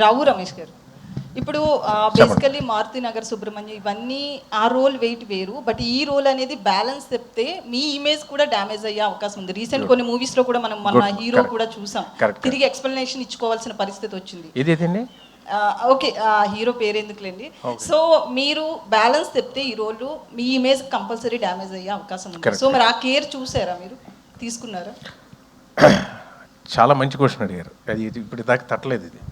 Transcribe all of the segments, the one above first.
రావు రమేష్ గారు, ఇప్పుడు బేసికల్లీ మారుతి నగర్ సుబ్రహ్మణ్యం ఇవన్నీ ఆ రోల్ వెయిట్ వేరు, బట్ ఈ రోల్ అనేది బ్యాలెన్స్ చెప్తే మీ ఇమేజ్ కూడా డ్యామేజ్ అయ్యే అవకాశం ఉంది. రీసెంట్ కొన్ని మూవీస్ లో కూడా మనం మన హీరో కూడా చూసాం, తిరిగి ఎక్స్ప్లెనేషన్ ఇచ్చుకోవాల్సిన పరిస్థితి వచ్చింది. ఓకే, హీరో పేరు ఎందుకులేండి. సో మీరు బ్యాలెన్స్ చెప్తే ఈ రోల్ మీ ఇమేజ్ కంపల్సరీ డ్యామేజ్ అయ్యే అవకాశం ఉంది. సో మరి ఆ కేర్ చూసారా, మీరు తీసుకున్నారా? చాలా మంచి క్వశ్చన్ అడిగారు. అది ఇప్పుడు దాకా తట్టలేదు. ఇది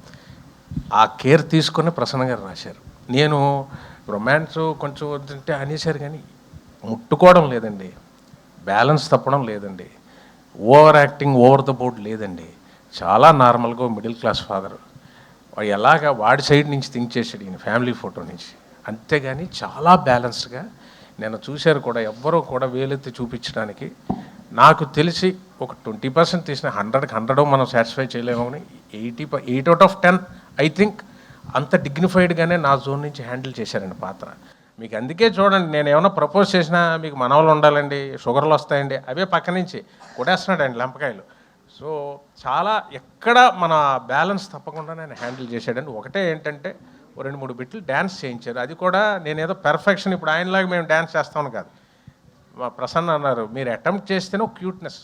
ఆ కేర్ తీసుకొని ప్రసన్న గారు రాశారు. నేను రొమాన్స్ కొంచెం వద్దంటే అనేసారు, కానీ ముట్టుకోవడం లేదండి, బ్యాలెన్స్ తప్పడం లేదండి, over acting over the board లేదండి. చాలా నార్మల్గా మిడిల్ క్లాస్ ఫాదర్ ఎలాగా వాడి సైడ్ నుంచి థింక్ చేసాడు ఈయన ఫ్యామిలీ ఫోటో నుంచి, అంతేగాని చాలా బ్యాలెన్స్డ్గా నేను చూశారు కూడా. ఎవ్వరూ కూడా వేలెత్తి చూపించడానికి నాకు తెలిసి ఒక 20% తీసిన 100కి 100 మనం సాటిస్ఫై చేయలేము. 8 out of 10 ఐ థింక్ అంత డిగ్నిఫైడ్గానే నా జోన్ నుంచి హ్యాండిల్ చేశారండి పాత్ర. మీకు అందుకే చూడండి, నేను ఏమైనా ప్రపోజ్ చేసినా మీకు మనవలు ఉండాలండి, షుగర్లు వస్తాయండి, అవే పక్క నుంచి కొట్టేస్తున్నాడండి లంపకాయలు. సో చాలా ఎక్కడ మన బ్యాలెన్స్ తప్పకుండా నేను హ్యాండిల్ చేశాడండి. ఒకటే ఏంటంటే 2-3 బిట్లు డ్యాన్స్ చేయించారు. అది కూడా నేనేదో పెర్ఫెక్షన్ ఇప్పుడు ఆయనలాగా మేము డ్యాన్స్ చేస్తామని కాదు. మా ప్రసన్న అన్నారు, మీరు అటెంప్ట్ చేస్తేనే ఒక క్యూట్నెస్,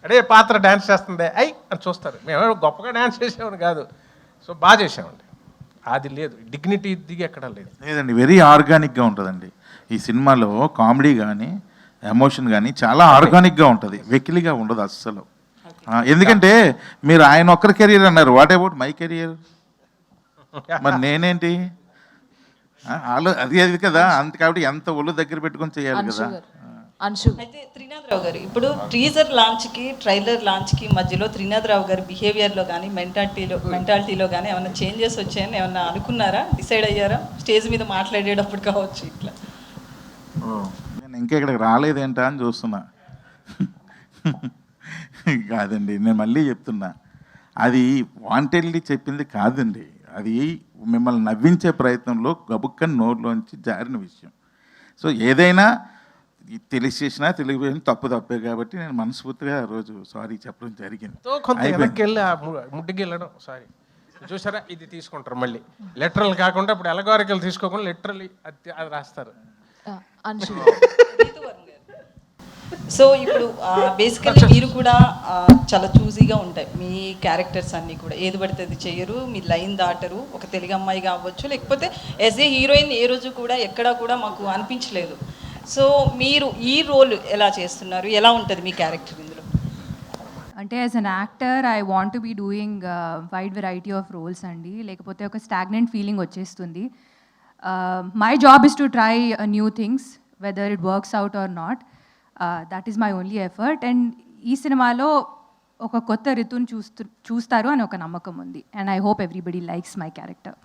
అడే పాత్ర డ్యాన్స్ చేస్తుంది అని చూస్తారు. మేము గొప్పగా డ్యాన్స్ చేసామని కాదు. సో బాగా చేసామండి. అది లేదు, డిగ్నిటీ దిగి ఎక్కడ లేదండి. వెరీ ఆర్గానిక్గా ఉంటుందండి ఈ సినిమాలో. కామెడీ కానీ ఎమోషన్ కానీ చాలా ఆర్గానిక్గా ఉంటుంది, వెకిలిగా ఉండదు అస్సలు. ఎందుకంటే మీరు ఆయన ఒక్కరి కెరియర్ అన్నారు, వాట్ అబౌట్ మై కెరియర్? మరి నేనేంటి? అది కదా, అంత కాబట్టి ఎంత ఒళ్ళు దగ్గర పెట్టుకొని చేయాలి కదా. అయితే త్రినాథరావు గారు, ఇప్పుడు టీజర్ లాంచ్కి ట్రైలర్ లాంచ్కి మధ్యలో త్రినాథరావు గారి బిహేవియర్లో కానీ మెంటాలిటీలో కానీ ఏమైనా చేంజెస్ వచ్చాయని ఏమన్నా అనుకున్నారా, డిసైడ్ అయ్యారా? స్టేజ్ మీద మాట్లాడేటప్పుడు కావచ్చు ఇట్లా. నేను ఇంకా ఇక్కడికి రాలేదేంటా అని చూస్తున్నా. కాదండి, నేను మళ్ళీ చెప్తున్నా, అది వాంటెడ్లీ చెప్పింది కాదండి. అది మిమ్మల్ని నవ్వించే ప్రయత్నంలో గబుక్కని నోరులోంచి జారిన విషయం. సో ఏదైనా తెలిసేసినా తెలియపోయినా తప్పే కాబట్టి నేను మనస్ఫూర్తిగా ఆ రోజు సారీ చెప్పడం జరిగింది. ముట్టికి వెళ్ళడం సారీ చూసారా, ఇది తీసుకుంటారు మళ్ళీ లెటరల్ కాకుండా. ఇప్పుడు ఎలగారికలు తీసుకోకుండా లిటరల్లీ అది రాస్తారు. సో ఇప్పుడు బేసికల్లీ మీరు కూడా చాలా చూజీగా ఉంటాయి మీ క్యారెక్టర్స్ అన్నీ కూడా, ఏది పడితే అది చేయరు, మీ లైన్ దాటరు. ఒక తెలుగు అమ్మాయి కావచ్చు, లేకపోతే యాజ్ ఏ హీరోయిన్ ఏ రోజు కూడా ఎక్కడా కూడా మాకు అనిపించలేదు. సో మీరు ఈ రోల్ ఎలా చేస్తున్నారు, ఎలా ఉంటుంది మీ క్యారెక్టర్ ఇందులో? అంటే as an actor I want to be doing wide variety of roles అండి, లేకపోతే ఒక స్టాగ్నెంట్ ఫీలింగ్ వచ్చేస్తుంది. My job is to try new things whether it works out or not. That is my only effort. And ఈ సినిమాలో ఒక కొత్త రితుని చూస్తారు అని ఒక నమ్మకం ఉంది. And I hope everybody likes my character.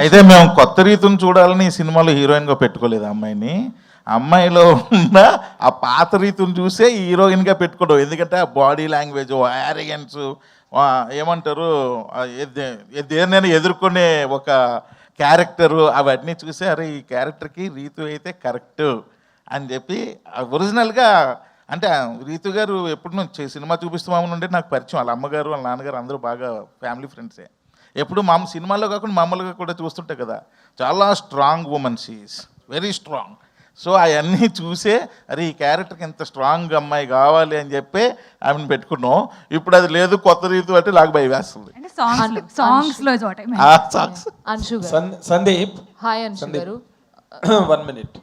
అయితే మేము కొత్త రీతుని చూడాలని ఈ సినిమాలో హీరోయిన్గా పెట్టుకోలేదు అమ్మాయిని. అమ్మాయిలో ఉన్న ఆ పాత రీతుని చూసే హీరోయిన్గా పెట్టుకోవడం. ఎందుకంటే ఆ బాడీ లాంగ్వేజ్, యారగెన్స్, ఏమంటారు, దేన్నైనా ఎదుర్కొనే ఒక క్యారెక్టరు, అవన్నీ చూసే అరే ఈ క్యారెక్టర్కి రీతు అయితే కరెక్ట్ అని చెప్పి ఒరిజినల్గా. అంటే రీతు గారు ఎప్పుడు నుంచి సినిమా చూపిస్తామని ఉంటే నాకు పరిచయం. వాళ్ళ అమ్మగారు వాళ్ళ నాన్నగారు అందరూ బాగా ఫ్యామిలీ ఫ్రెండ్సే. ఎప్పుడు మా సినిమాల్లో కాకుండా మామూలుగా కూడా చూస్తుంటే కదా, చాలా strong women, she is very strong. So అవన్నీ చూసే అరే ఈ క్యారెక్టర్కి ఎంత స్ట్రాంగ్ అమ్మాయి కావాలి అని చెప్పి ఆమెను పెట్టుకున్నాం. ఇప్పుడు అది లేదు, కొత్త రీతు అంటే నాకు భయం వేస్తుంది. సందీప్, హాయ్ అంశు గారు. 1 minute.